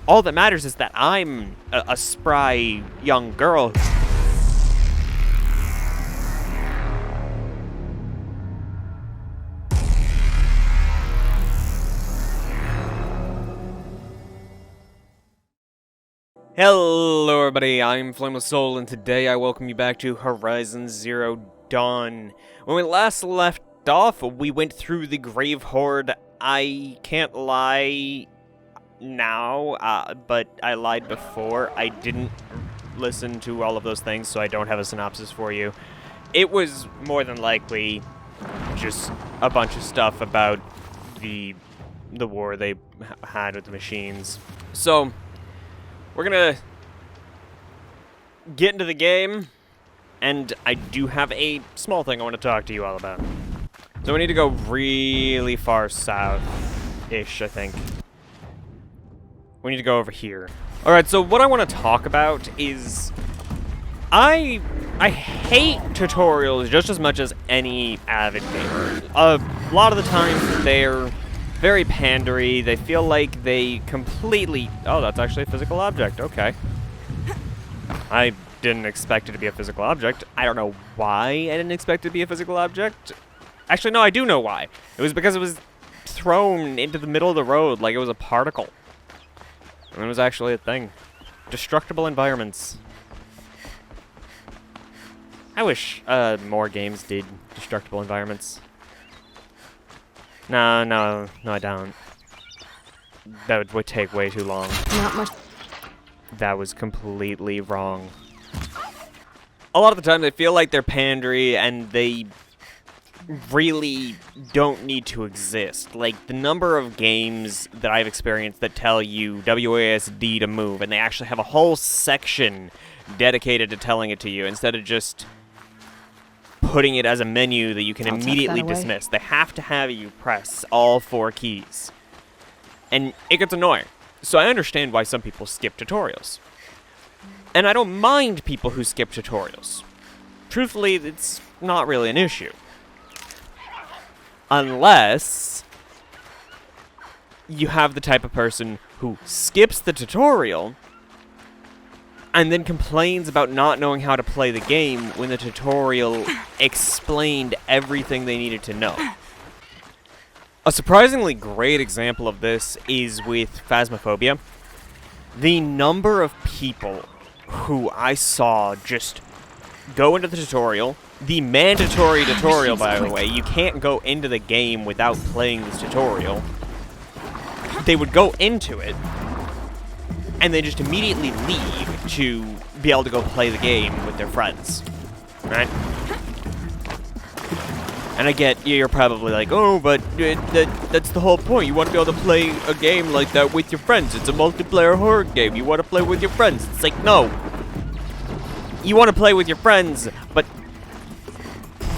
All that matters is that I'm a spry young girl. Hello everybody, I'm Flameless Soul, and today I welcome you back to Horizon Zero Dawn. When we last left off, we went through the Grave Horde. I can't lie now, but I lied before. I didn't listen to all of those things, so I don't have a synopsis for you. It was more than likely just a bunch of stuff about the war they had with the machines. So we're gonna get into the game, and I do have a small thing I want to talk to you all about. So we need to go really far south-ish, I think. We need to go over here. Alright, so what I want to talk about is I hate tutorials just as much as any avid gamer. A lot of the time they're very pandery. They feel like they completely... Oh, that's actually a physical object. Okay. I didn't expect it to be a physical object. I don't know why I didn't expect it to be a physical object. Actually, no, I do know why. It was because it was thrown into the middle of the road like it was a particle. And it was actually a thing. Destructible environments. I wish more games did destructible environments. No, I don't. That would take way too long. Not much. That was completely wrong. A lot of the time they feel like they're pandery and they really don't need to exist. Like, the number of games that I've experienced that tell you WASD to move, and they actually have a whole section dedicated to telling it to you instead of just putting it as a menu that you can immediately dismiss. They have to have you press all 4 keys. And it gets annoying. So I understand why some people skip tutorials. And I don't mind people who skip tutorials. Truthfully, it's not really an issue. Unless you have the type of person who skips the tutorial and then complains about not knowing how to play the game when the tutorial explained everything they needed to know. A surprisingly great example of this is with Phasmophobia. The number of people who I saw just go into the tutorial, the mandatory tutorial, by the way, you can't go into the game without playing this tutorial. They would go into it, and they just immediately leave to be able to go play the game with their friends, right? And I get, you're probably like, oh, but that's the whole point. You want to be able to play a game like that with your friends. It's a multiplayer horror game. You want to play with your friends. It's like, no. You want to play with your friends, but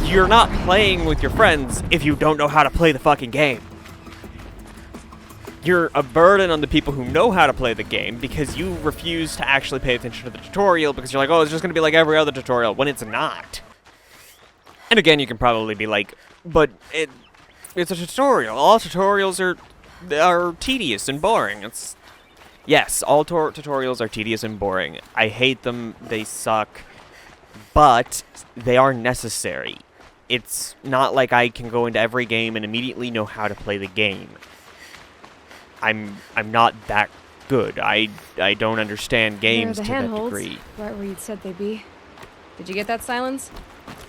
you're not playing with your friends if you don't know how to play the fucking game. You're a burden on the people who know how to play the game because you refuse to actually pay attention to the tutorial because you're like, oh, it's just going to be like every other tutorial, when it's not. And again, you can probably be like, but it's a tutorial. All tutorials are tedious and boring. Yes, all tutorials are tedious and boring. I hate them. They suck. But they are necessary. It's not like I can go into every game and immediately know how to play the game. I'm not that good. I don't understand games to that degree. Right where you'd said they'd be. Did you get that, Silence?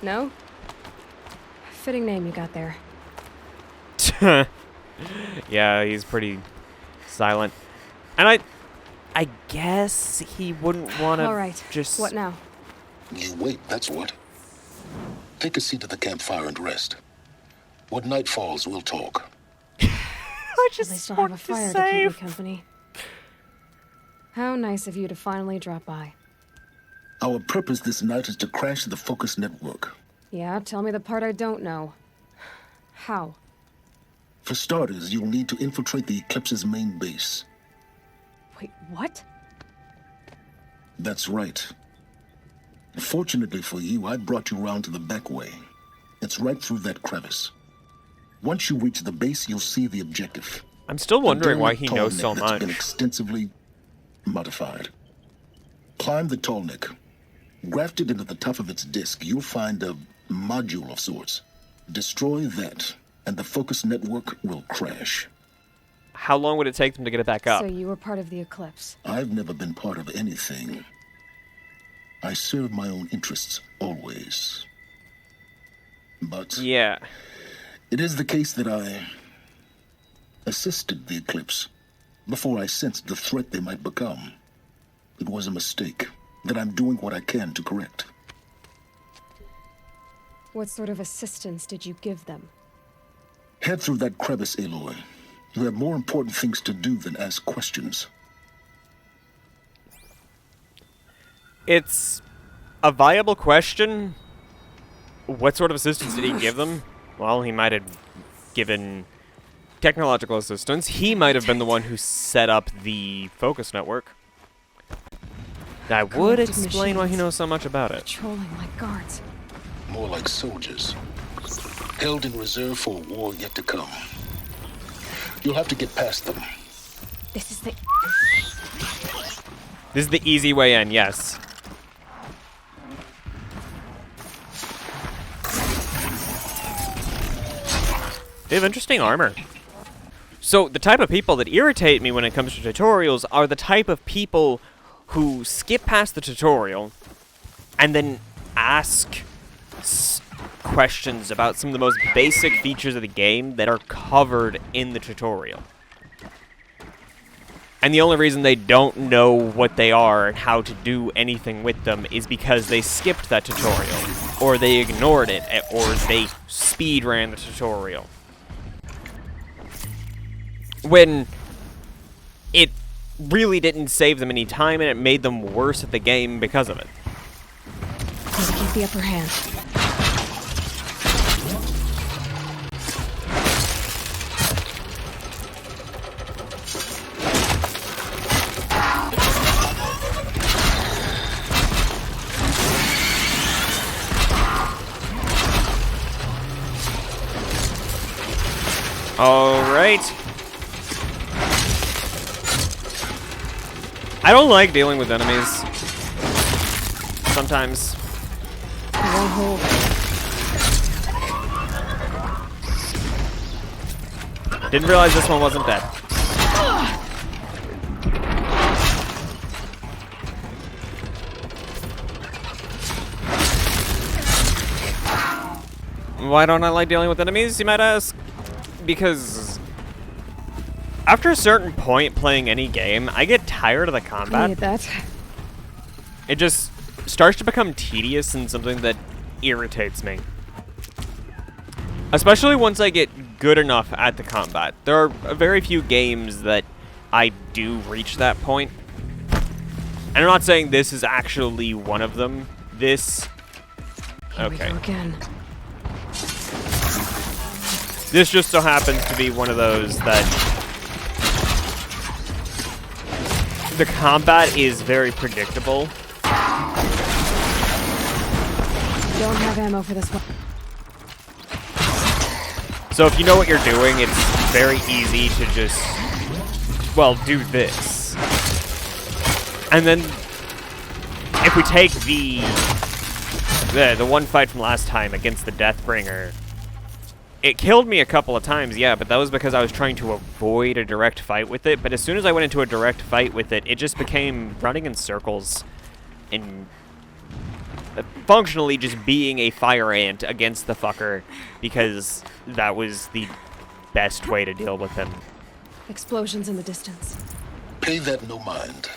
No? Fitting name you got there. Yeah, he's pretty silent. And I guess he wouldn't want to. All right. Just... What now? You wait, that's what. Take a seat at the campfire and rest. When night falls, we'll talk. I just At least I'll have a fire to keep me company. How nice of you to finally drop by. Our purpose this night is to crash the Focus network. Yeah, tell me the part I don't know. How? For starters, you'll need to infiltrate the Eclipse's main base. Wait, what? That's right. Fortunately for you, I brought you round to the back way. It's right through that crevice. Once you reach the base, you'll see the objective. I'm still wondering why he knows so that's much. been extensively modified. Climb the tall neck. Grafted into the top of its disk, you'll find a module of sorts. Destroy that, and the focus network will crash. How long would it take them to get it back up? So you were part of the Eclipse. I've never been part of anything. I serve my own interests, always. But Yeah. it is the case that I assisted the Eclipse before I sensed the threat they might become. It was a mistake that I'm doing what I can to correct. What sort of assistance did you give them? Head through that crevice, Aloy. You have more important things to do than ask questions. It's a viable question. What sort of assistance did he give them? Well, he might have given technological assistance. He might have been the one who set up the focus network. That would Corrupted explain why he machines. knows so much about it. Patrolling like guards. More like soldiers. Held in reserve for a war yet to come. You'll have to get past them. This is the... This is the easy way in, yes. They have interesting armor. So, the type of people that irritate me when it comes to tutorials are the type of people who skip past the tutorial and then ask questions about some of the most basic features of the game that are covered in the tutorial. And the only reason they don't know what they are and how to do anything with them is because they skipped that tutorial, or they ignored it, or they speed ran the tutorial. When it really didn't save them any time and it made them worse at the game because of it. Gotta keep the upper hand. Alright. I don't like dealing with enemies. Sometimes. It won't hold. Didn't realize this one wasn't dead. Why don't I like dealing with enemies, you might ask? Because after a certain point playing any game, I get tired of the I combat. need that. It just starts to become tedious and something that irritates me. Especially once I get good enough at the combat. There are very few games that I do reach that point. And I'm not saying this is actually one of them. This... Here we Okay. go again. This just so happens to be one of those that... The combat is very predictable. Don't have ammo for this one. So if you know what you're doing, it's very easy to just, well, do this. And then, if we take the one fight from last time against the Deathbringer, it killed me a couple of times, yeah, but that was because I was trying to avoid a direct fight with it. But as soon as I went into a direct fight with it, it just became running in circles and functionally just being a fire ant against the fucker, because that was the best way to deal with him. Explosions in the distance. Pay that no mind.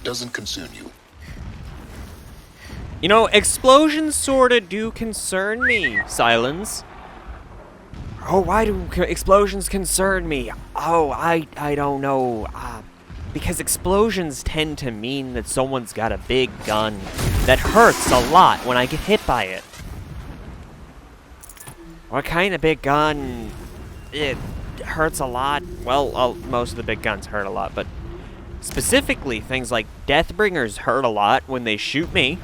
Doesn't concern you. You know, explosions sorta do concern me, Silence. Oh, why do explosions concern me? Oh, I don't know. Because explosions tend to mean that someone's got a big gun that hurts a lot when I get hit by it. What kind of big gun? It hurts a lot. Well, most of the big guns hurt a lot, but specifically things like Deathbringers hurt a lot when they shoot me.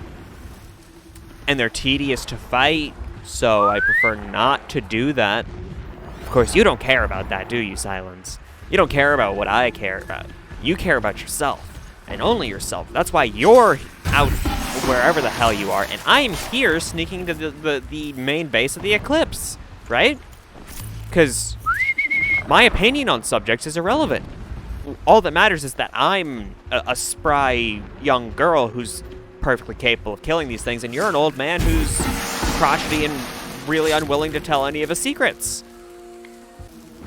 And they're tedious to fight, so I prefer not to do that. Of course, you don't care about that, do you, Silence? You don't care about what I care about. You care about yourself. and only yourself. That's why you're out wherever the hell you are, and I'm here sneaking to the main base of the Eclipse, right? Because my opinion on subjects is irrelevant. All that matters is that I'm a spry young girl who's perfectly capable of killing these things, and you're an old man who's crotchety and really unwilling to tell any of his secrets.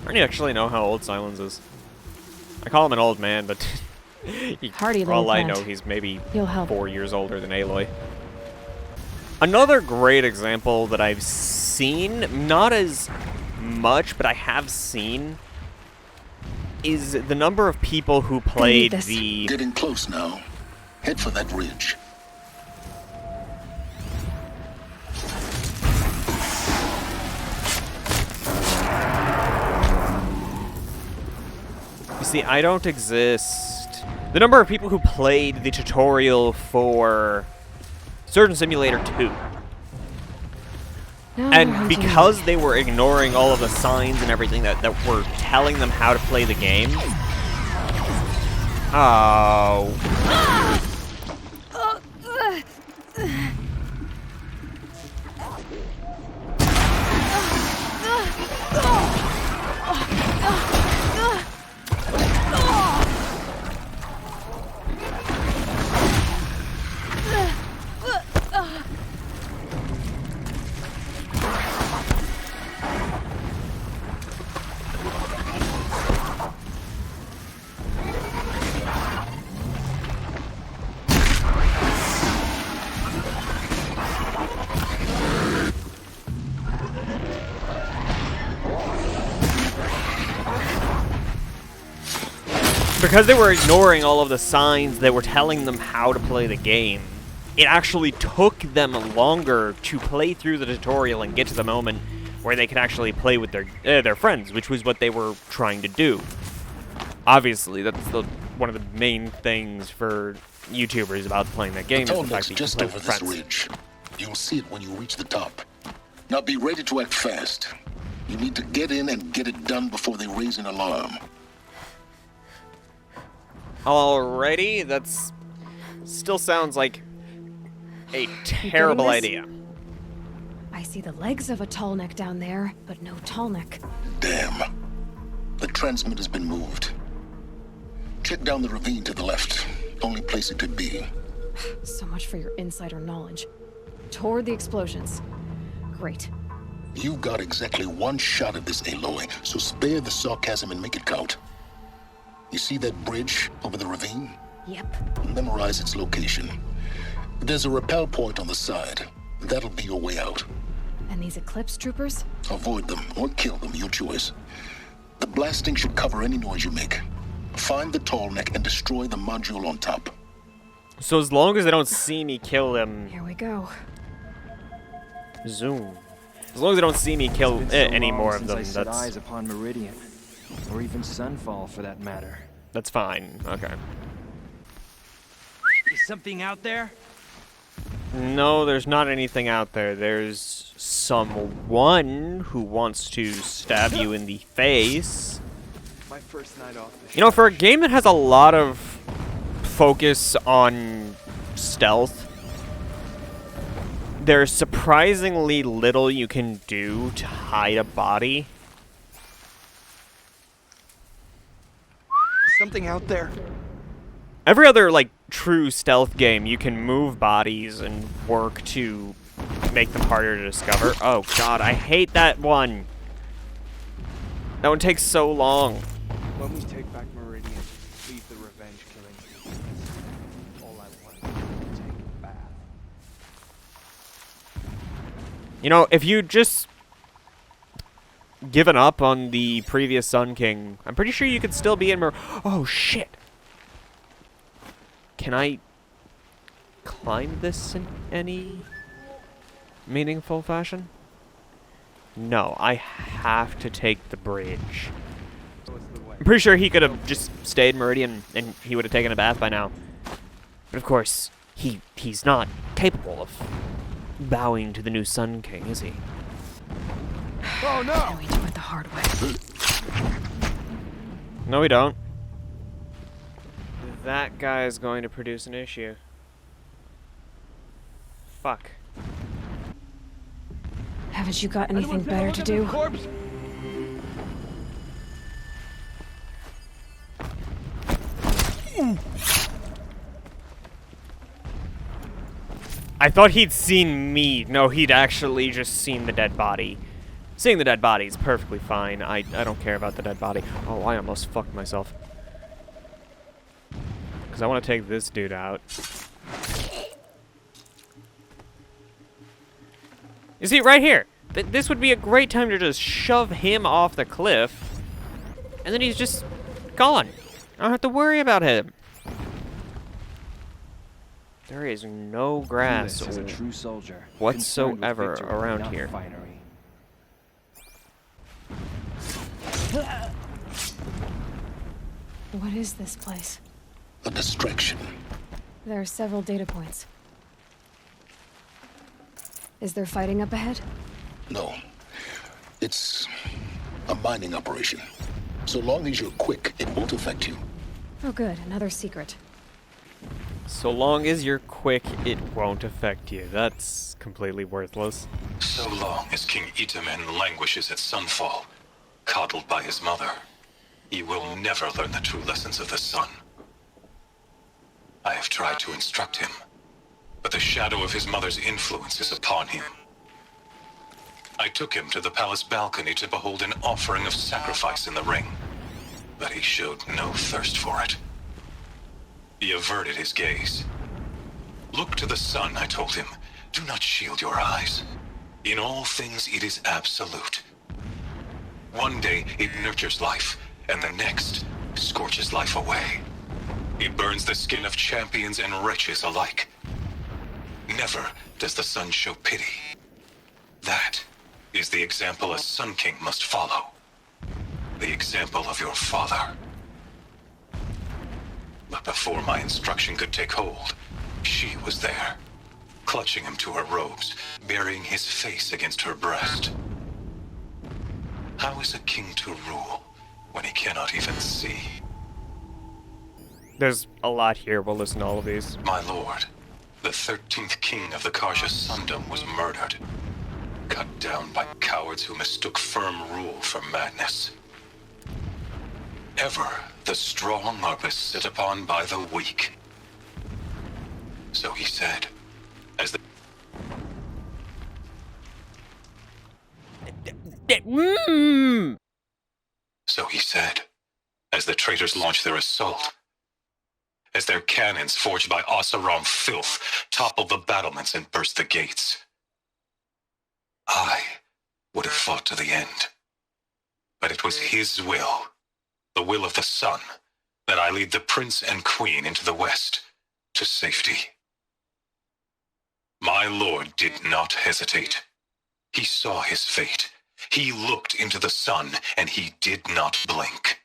I don't actually know how old Silence is. I call him an old man, but Hardy for all little I plant. know, he's maybe You'll help. 4 years older than Aloy. Another great example that I've seen, not as much, but I have seen, is the number of people who played the... Getting close now. Head for that ridge. You see, I don't exist. The number of people who played the tutorial for Surgeon Simulator 2. And because they were ignoring all of the signs and everything that were telling them how to play the game. Oh. Because they were ignoring all of the signs that were telling them how to play the game, it actually took them longer to play through the tutorial and get to the moment where they could actually play with their friends, which was what they were trying to do. Obviously, that's one of the main things for YouTubers about playing that game. The is the fact tunnel's that you just can over play this with friends. ridge. You'll see it when you reach the top. Now be ready to act fast. You need to get in and get it done before they raise an alarm. Alrighty, that's still sounds like a terrible this? idea. I see the legs of a tall neck down there, but no tall neck. Damn. The transmitter's been moved. Check down the ravine to the left. Only place it could be. So much for your insider knowledge. Toward the explosions. Great. You've got exactly one shot at this, Aloy, so spare the sarcasm and make it count. You see that bridge over the ravine? Yep. Memorize its location. There's a rappel point on the side. That'll be your way out. And these Eclipse troopers? Avoid them or kill them, your choice. The blasting should cover any noise you make. Find the tall neck and destroy the module on top. So as long as they don't see me kill them, Here we go. zoom. As long as they don't see me kill It's been so any long more of since them, I set eyes that's upon Meridian, or even Sunfall for that matter. fine. Okay. Is something out there? No, there's not anything out there. There's someone who wants to stab you in the face. My first night off the You know, for a game that has a lot of focus on stealth, there's surprisingly little you can do to hide a body. Is something out there? Every other, like, true stealth game, you can move bodies and work to make them harder to discover. Oh, God, I hate that one. That one takes so long. When we take back Meridian, leave the revenge killing. All I want is to take a bath. You know, if you just given up on the previous Sun King, I'm pretty sure you could still be in Oh, shit. Can I climb this in any meaningful fashion? No, I have to take the bridge. I'm pretty sure he could have just stayed Meridian and he would have taken a bath by now. But of course, he's not capable of bowing to the new Sun King, is he? Oh no! And we do it the hard way. No, we don't. that guy is going to produce an issue. Fuck. Haven't you got anything better to do? Corpse? I thought he'd seen me. No, he'd actually just seen the dead body. Seeing the dead body is perfectly fine. I don't care about the dead body. Oh, I almost fucked myself. Because I want to take this dude out. You see, right here. This would be a great time to just shove him off the cliff. And then he's just gone. I don't have to worry about him. There is no grass Is a true soldier, whatsoever concerned with victory, around not here. finery. What is this place? A distraction. There are several data points. Is there fighting up ahead? No. It's a mining operation. So long as you're quick, it won't affect you. Oh good, another secret. So long as you're quick, it won't affect you. That's completely worthless. So long as King Itamen languishes at Sunfall, coddled by his mother, he will never learn the true lessons of the sun. I have tried to instruct him, but the shadow of his mother's influence is upon him. I took him to the palace balcony to behold an offering of sacrifice in the ring, but he showed no thirst for it. He averted his gaze. Look to the sun, I told him. Do not shield your eyes. In all things, it is absolute. One day, it nurtures life, and the next, scorches life away. It burns the skin of champions and wretches alike. Never does the sun show pity. That is the example a Sun King must follow. The example of your father. But before my instruction could take hold, she was there, clutching him to her robes, burying his face against her breast. How is a king to rule when he cannot even see? There's a lot here. We'll listen to all of these. My lord, the 13th king of the Karja Sundom was murdered, cut down by cowards who mistook firm rule for madness. Ever the strong are beset upon by the weak. So he said, as the So he said, as the traitors launched their assault, as their cannons forged by Oseram filth toppled the battlements and burst the gates. I would have fought to the end, but it was his will, the will of the sun, that I lead the prince and queen into the west, to safety. My lord did not hesitate. He saw his fate. He looked into the sun, and he did not blink.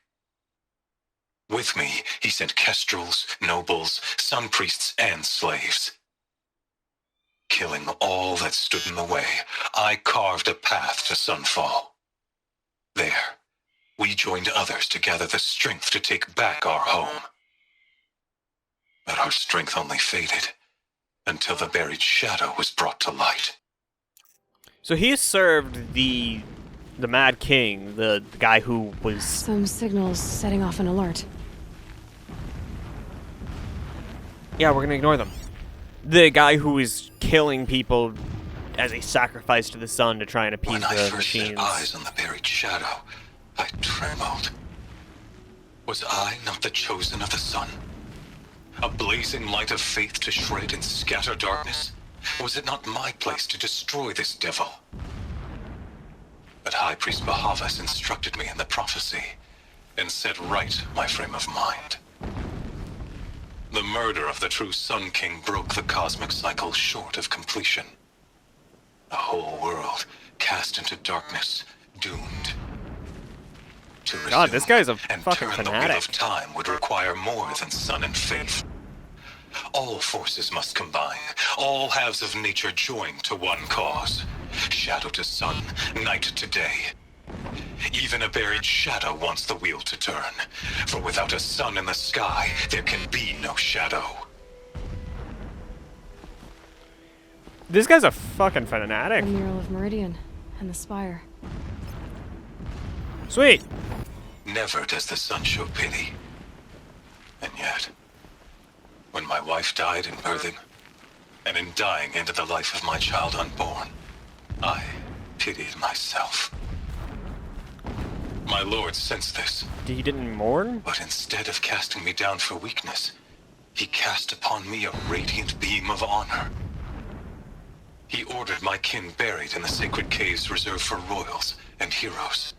With me, he sent kestrels, nobles, sun priests, and slaves. Killing all that stood in the way, I carved a path to Sunfall. There, we joined others to gather the strength to take back our home. But our strength only faded until the buried shadow was brought to light. So he served the Mad King, the guy who was... Some signals setting off an alert. Yeah, we're gonna ignore them. The guy who was killing people as a sacrifice to the sun to try and appease When I the first set machines. eyes on the buried shadow, I trembled. Was I not the chosen of the sun? A blazing light of faith to shred and scatter darkness? Was it not my place to destroy this devil? But High Priest Bahavas instructed me in the prophecy and set right my frame of mind. The murder of the true Sun King broke the cosmic cycle short of completion. The whole world cast into darkness, doomed. To God, this guy's a and fucking turn the wheel fanatic. of time would require more than sun and faith. All forces must combine, all halves of nature join to one cause. Shadow to sun, night to day. Even a buried shadow wants the wheel to turn. For without a sun in the sky, there can be no shadow. This guy's a fucking fanatic. The mural of Meridian and the spire. Sweet. Never does the sun show pity. And yet, when my wife died in birthing, and in dying into the life of my child unborn, I pitied myself. My lord sensed this, He didn't mourn? but instead of casting me down for weakness, he cast upon me a radiant beam of honor. He ordered my kin buried in the sacred caves reserved for royals and heroes.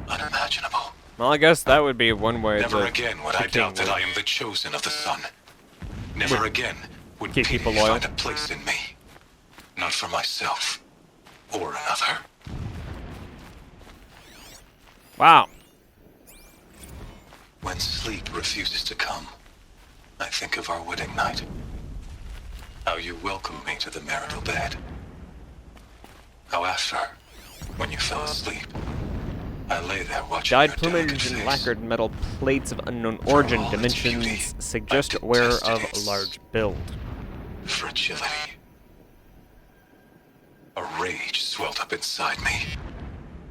Unimaginable. Well, I guess that would be one way Never to again would the I king doubt that would I am the chosen of the sun. Never again would keep pity people loyal. find a place in me. Not for myself or another. Wow. When sleep refuses to come, I think of our wedding night. How you welcomed me to the marital bed. How after, when you fell asleep, I lay there watching Dyed your delicate plumage and face. lacquered metal plates of unknown origin. all its beauty, Dimensions I suggest wearer detested of its large build. Fragility. A rage swelled up inside me.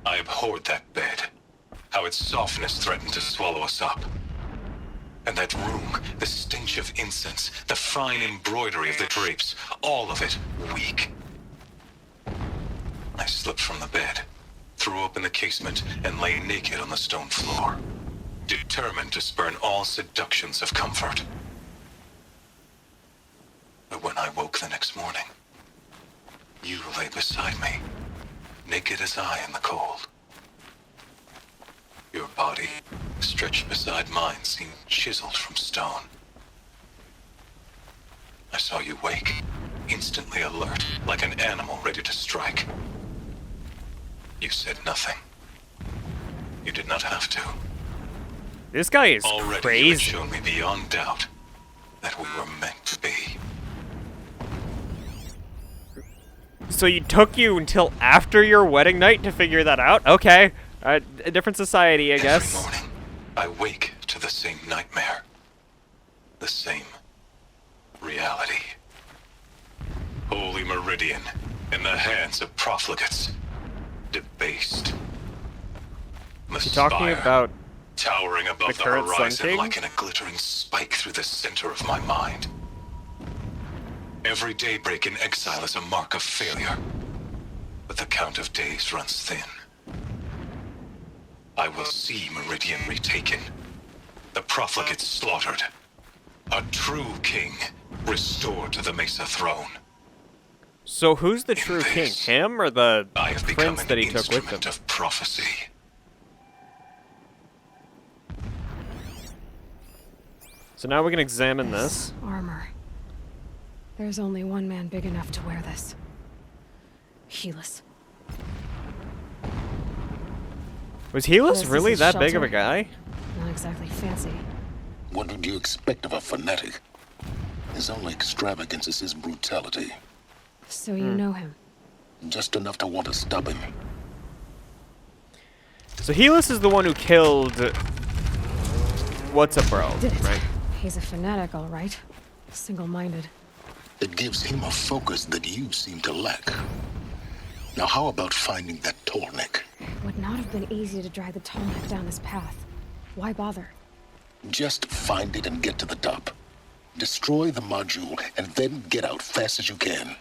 I abhorred that bed. How its softness threatened to swallow us up. And that room, the stench of incense, the fine embroidery of the drapes, all of it weak. I slipped from the bed, threw open the casement, and lay naked on the stone floor, determined to spurn all seductions of comfort. But when I woke the next morning, you lay beside me, naked as I in the cold. Your body, stretched beside mine, seemed chiseled from stone. I saw you wake, instantly alert, like an animal ready to strike. You said nothing. You did not have to. This guy is Already you had crazy. shown me beyond doubt that we were meant to be. So you took you until after your wedding night to figure that out? Okay. A different society, I guess. Every morning, I wake to the same nightmare. The same reality. Holy Meridian, in the hands of profligates. Debased. The You talking spire, about towering above the the current Sun horizon King? like in a glittering spike through the center of my mind. Every daybreak in exile is a mark of failure, but the count of days runs thin. I will see Meridian retaken, the profligates slaughtered, a true king restored to the Mesa throne. So who's the true king? this, Him or the I have become prince an that he took with him? instrument of prophecy. So now we can examine this. Armor. There's only one man big enough to wear this. Helis. Was Helis This is really his that big of a shelter. guy? Not exactly fancy. What would you expect of a fanatic? His only extravagance is his brutality. So you know him. Just enough to want to stop him. So Helis is the one who killed... What's up, bro? Did it. Right? He's a fanatic, all right. Single-minded. It gives him a focus that you seem to lack. Now how about finding that Tallneck? Would not have been easy to drag the Tallneck down his path. Why bother? Just find it and get to the top. Destroy the module and then get out fast as you can.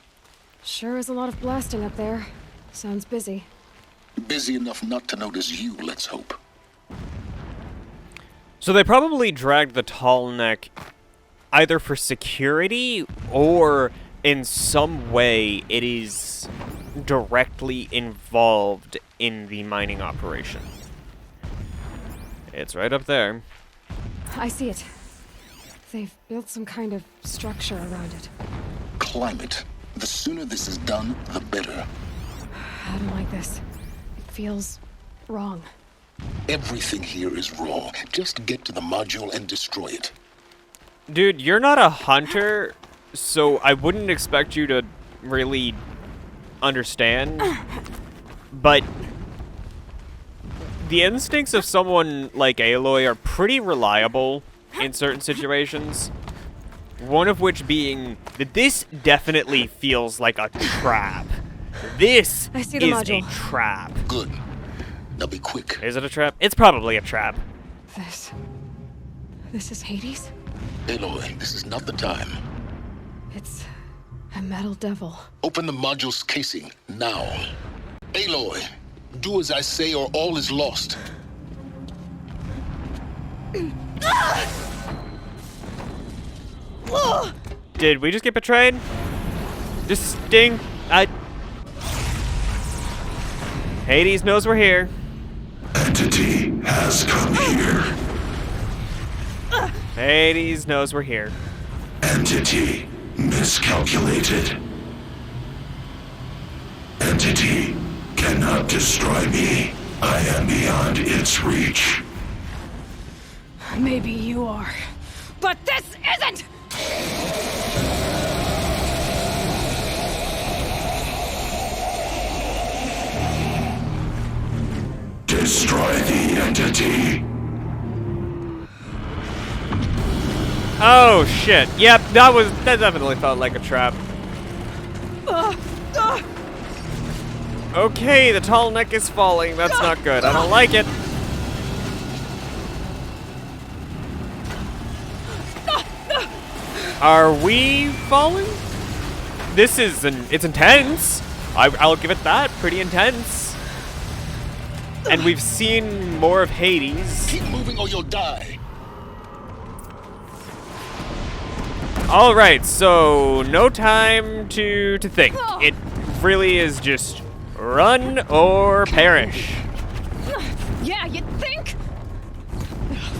Sure is a lot of blasting up there. Sounds busy. Busy enough not to notice you, let's hope. So they probably dragged the tall neck either for security or in some way it is directly involved in the mining operation. It's right up there. I see it. They've built some kind of structure around it. Climb it. The sooner this is done, the better. I don't like this. It feels wrong. Everything here is wrong. Just get to the module and destroy it. Dude, you're not a hunter, so I wouldn't expect you to really understand. But the instincts of someone like Aloy are pretty reliable in certain situations. One of which being that this definitely feels like a trap. This I see the is module. a trap. Good. Now be quick. Is it a trap? It's probably a trap. This is Hades? Aloy, this is not the time. It's a metal devil. Open the module's casing, now. Aloy, do as I say or all is lost. Did we just get betrayed? Hades knows we're here. Entity has come here. Hades knows we're here. Entity miscalculated. Entity cannot destroy me. I am beyond its reach. Maybe you are. But this isn't! Destroy the entity. Oh shit. Yep, that definitely felt like a trap. Okay, the tall neck is falling. That's not good. I don't like it. Are we falling? It's intense. I'll give it that. Pretty intense. And we've seen more of Hades. Keep moving or you'll die. All right, so no time to think. It really is just run or perish. Yeah, you think?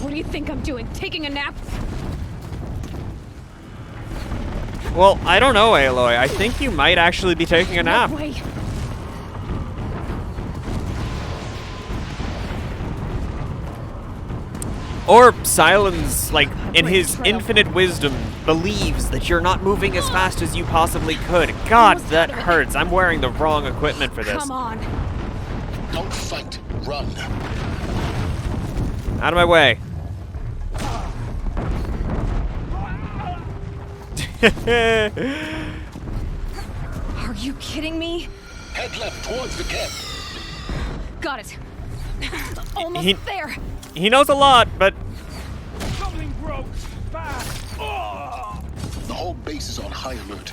What do you think I'm doing? Taking a nap? Well, I don't know, Aloy. I think you might actually be taking a nap. No way. Or Silence, like, in his infinite wisdom, believes that you're not moving as fast as you possibly could. God, that hurts. I'm wearing the wrong equipment for this. Come on. Don't fight. Run. Out of my way. Are you kidding me? Head left towards the camp. Got it. Almost there. He knows a lot, but Something broke. Fast. Oh! The whole base is on high alert.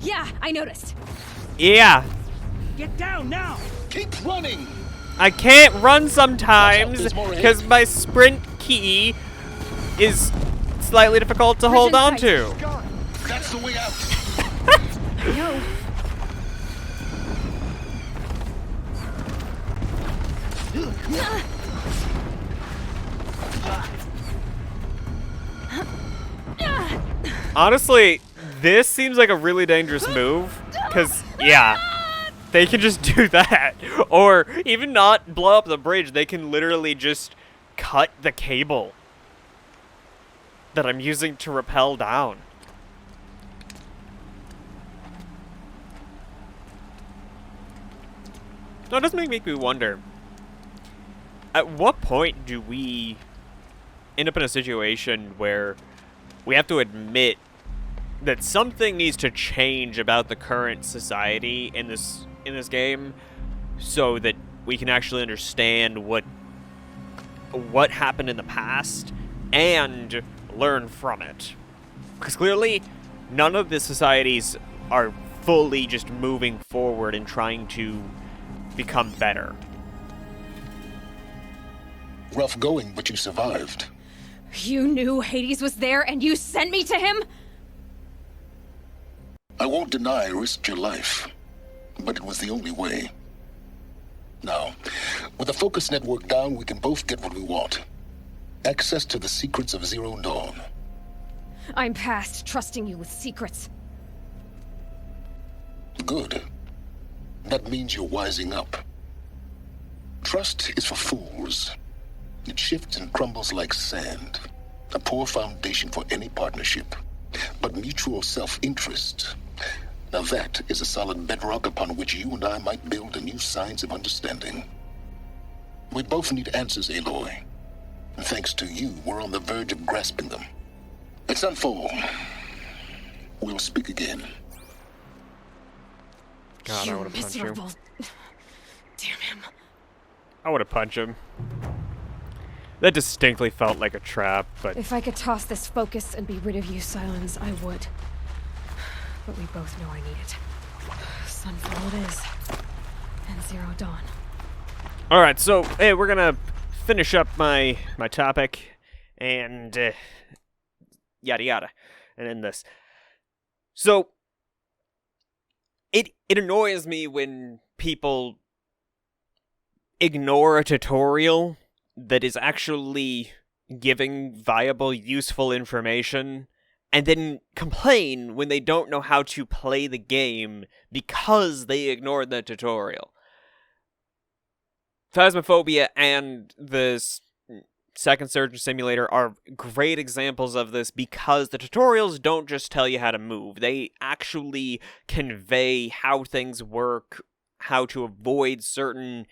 Yeah, I noticed. yeah. Get down now. Keep running. I can't run sometimes there's more ahead. because my sprint key is slightly difficult to hold on to. That's the way out. No. Honestly, this seems like a really dangerous move, because, yeah, they can just do that. Or even not blow up the bridge, they can literally just cut the cable that I'm using to rappel down. No, it does make me wonder, at what point do we end up in a situation where we have to admit that something needs to change about the current society in this game so that we can actually understand what happened in the past and learn from it? Because clearly none of the societies are fully just moving forward and trying to become better. Rough going, but you survived. You knew Hades was there and you sent me to him? I won't deny I risked your life, but it was the only way. Now, with the focus network down, we can both get what we want. Access to the secrets of Zero Dawn. I'm past trusting you with secrets. Good. That means you're wising up. Trust is for fools. It shifts and crumbles like sand. A poor foundation for any partnership. But mutual self-interest, now that is a solid bedrock upon which you and I might build a new science of understanding. We both need answers, Aloy. And thanks to you, we're on the verge of grasping them. Let's unfold. We'll speak again. God, I want to punch him. miserable. Damn him. I want to punch him. That distinctly felt like a trap, but If I could toss this focus and be rid of you, Silence, I would. But we both know I need it. Sunfall it is. And Zero Dawn. all right. So, hey, we're gonna finish up my topic, and yada yada, and end this. So, it annoys me when people ignore a tutorial that is actually giving viable, useful information, and then complain when they don't know how to play the game because they ignored the tutorial. Phasmophobia and the Second Surgeon Simulator are great examples of this because the tutorials don't just tell you how to move. They actually convey how things work, how to avoid certain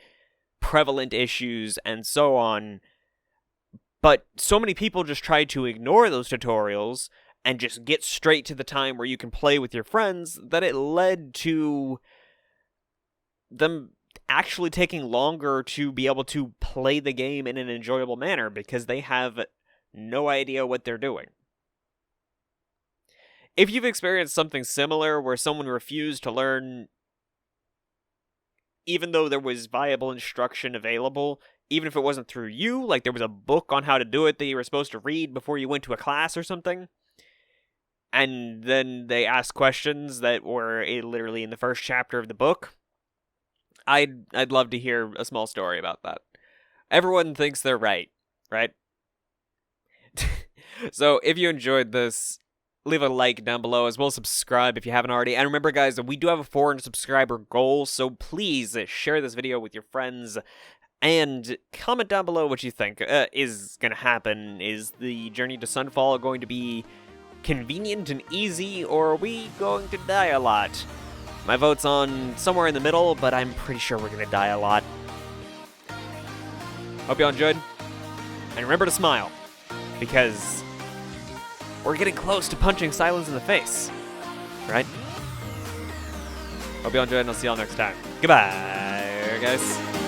prevalent issues, and so on. But so many people just try to ignore those tutorials and just get straight to the time where you can play with your friends that it led to them actually taking longer to be able to play the game in an enjoyable manner because they have no idea what they're doing. If you've experienced something similar where someone refused to learn even though there was viable instruction available, even if it wasn't through you, like there was a book on how to do it that you were supposed to read before you went to a class or something, and then they asked questions that were literally in the first chapter of the book, I'd love to hear a small story about that. Everyone thinks they're right? So if you enjoyed this, leave a like down below, as well as subscribe if you haven't already. And remember, guys, that we do have a 400 subscriber goal, so please share this video with your friends and comment down below what you think is going to happen. Is the journey to Sunfall going to be convenient and easy, or are we going to die a lot? My vote's on somewhere in the middle, but I'm pretty sure we're going to die a lot. Hope y'all enjoyed, and remember to smile, because we're getting close to punching Silence in the face, right? Hope y'all enjoyed, and I'll see y'all next time. Goodbye, guys.